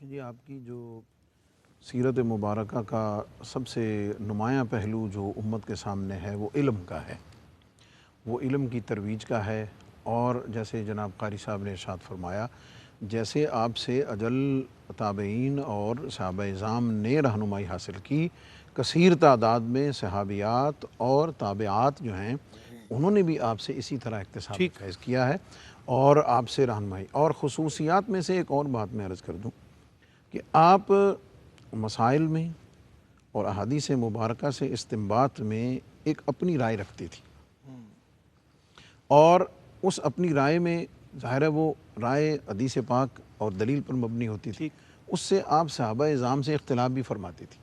جی آپ کی جو سیرت مبارکہ کا سب سے نمایاں پہلو جو امت کے سامنے ہے وہ علم کا ہے، وہ علم کی ترویج کا ہے۔ اور جیسے جناب قاری صاحب نے ارشاد فرمایا، جیسے آپ سے اجل تابعین اور صحابہ اعظام نے رہنمائی حاصل کی، کثیر تعداد میں صحابیات اور تابعات جو ہیں انہوں نے بھی آپ سے اسی طرح اکتساب ٹھیک فیض کیا ہے اور آپ سے رہنمائی۔ اور خصوصیات میں سے ایک اور بات میں عرض کر دوں کہ آپ مسائل میں اور احادیث مبارکہ سے استنباط میں ایک اپنی رائے رکھتی تھی، اور اس اپنی رائے میں ظاہر ہے وہ رائے حدیث پاک اور دلیل پر مبنی ہوتی تھی، ٹھیک اس سے آپ صحابہ اعظام سے اختلاف بھی فرماتی تھی۔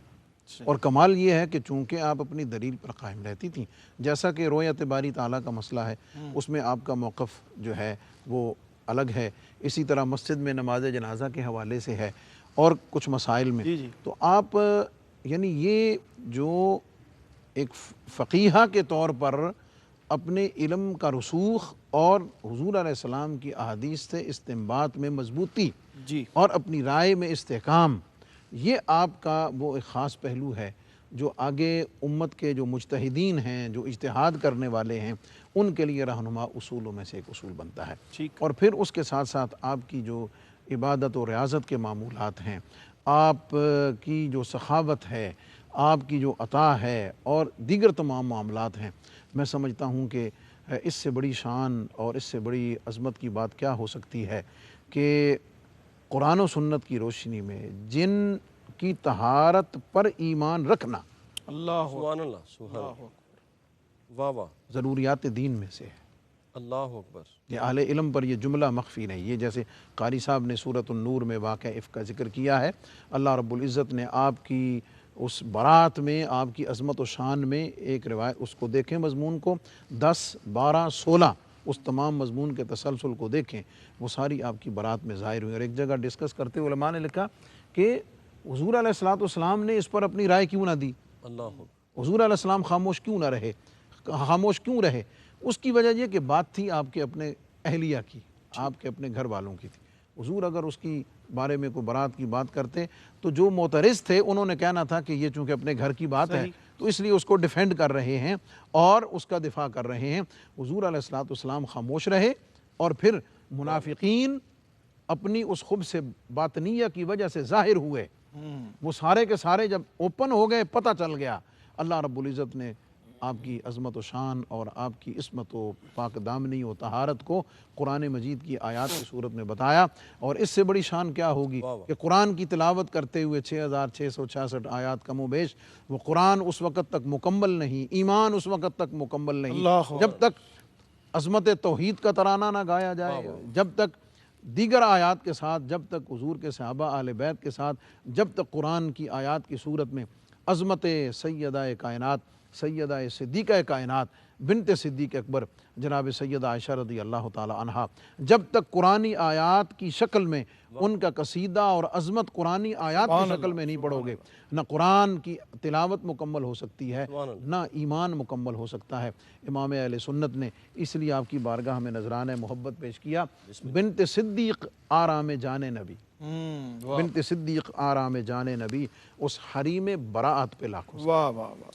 صحیح۔ اور کمال یہ ہے کہ چونکہ آپ اپنی دلیل پر قائم رہتی تھیں، جیسا کہ رؤیت باری تعالیٰ کا مسئلہ ہے، اس میں آپ کا موقف جو ہے وہ الگ ہے، اسی طرح مسجد میں نماز جنازہ کے حوالے سے ہے اور کچھ مسائل میں۔ جی جی تو آپ یعنی یہ جو ایک فقیہہ کے طور پر اپنے علم کا رسوخ اور حضور علیہ السلام کی احادیث سے استنباط میں مضبوطی جی اور اپنی رائے میں استحکام، یہ آپ کا وہ ایک خاص پہلو ہے جو آگے امت کے جو مجتہدین ہیں، جو اجتہاد کرنے والے ہیں، ان کے لیے رہنما اصولوں میں سے ایک اصول بنتا ہے۔ ٹھیک اور پھر اس کے ساتھ ساتھ آپ کی جو عبادت و ریاضت کے معمولات ہیں، آپ کی جو سخاوت ہے، آپ کی جو عطا ہے اور دیگر تمام معاملات ہیں، میں سمجھتا ہوں کہ اس سے بڑی شان اور اس سے بڑی عظمت کی بات کیا ہو سکتی ہے کہ قرآن و سنت کی روشنی میں جن کی طہارت پر ایمان رکھنا اللہ سبحان اللہ، سبحان اللہ اللہ، اکبر۔ واہ واہ، ضروریات دین میں سے ہے۔ اللہ اکبر۔ یہ اہل علم پر یہ جملہ مخفی نہیں، یہ جیسے قاری صاحب نے سورۃ النور میں واقع عفق کا ذکر کیا ہے، اللہ رب العزت نے آپ کی اس برات میں، آپ کی عظمت و شان میں ایک روایت، اس کو دیکھیں مضمون کو 10 12 16 اس تمام مضمون کے تسلسل کو دیکھیں، وہ ساری آپ کی برات میں ظاہر ہوئی۔ اور ایک جگہ ڈسکس کرتے ہوئے علماء نے لکھا کہ حضور علیہ السلام نے اس پر اپنی رائے کیوں نہ دی، اللہ اکبر۔ حضور علیہ السلام خاموش کیوں نہ رہے، خاموش کیوں رہے؟ اس کی وجہ یہ کہ بات تھی آپ کے اپنے اہلیہ کی، آپ کے اپنے گھر والوں کی تھی۔ حضور اگر اس کی بارے میں کوئی برات کی بات کرتے تو جو معترض تھے انہوں نے کہنا تھا کہ یہ چونکہ اپنے گھر کی بات ہے صحیح۔ تو اس لیے اس کو ڈیفینڈ کر رہے ہیں اور اس کا دفاع کر رہے ہیں۔ حضور علیہ السلام خاموش رہے، اور پھر منافقین اپنی اس خبث باطنیہ کی وجہ سے ظاہر ہوئے، وہ سارے کے سارے جب اوپن ہو گئے، پتہ چل گیا، اللہ رب العزت نے آپ کی عظمت و شان اور آپ کی عصمت و پاک دامنی و طہارت کو قرآن مجید کی آیات کی صورت میں بتایا۔ اور اس سے بڑی شان کیا ہوگی واہ واہ۔ کہ قرآن کی تلاوت کرتے ہوئے 6666 آیات کم و بیش، وہ قرآن اس وقت تک مکمل نہیں، ایمان اس وقت تک مکمل نہیں اللہ جب تک عظمت توحید کا ترانہ نہ گایا جائے، جب تک دیگر آیات کے ساتھ، جب تک حضور کے صحابہ اہل بیت کے ساتھ، جب تک قرآن کی آیات کی صورت میں عظمت سیدہ کائنات، سیدہ صدیقہ کائنات بنت صدیق اکبر جناب سیدہ عائشہ رضی اللہ تعالی عنہا، جب تک قرآنی آیات کی شکل میں ان کا قصیدہ اور عظمت قرآنی آیات کی شکل میں نہیں پڑھو گے، نہ قرآن کی تلاوت مکمل ہو سکتی ہے، سبحان اللہ۔ نہ ایمان مکمل ہو سکتا ہے۔ امام اہل سنت نے اس لیے آپ کی بارگاہ میں نذرانہ محبت پیش کیا، بنت صدیق آرام جان نبی، واہ بنت صدیق آرام جان نبی، اس حریم براعت پہ لاکھوں واہ واہ واہ۔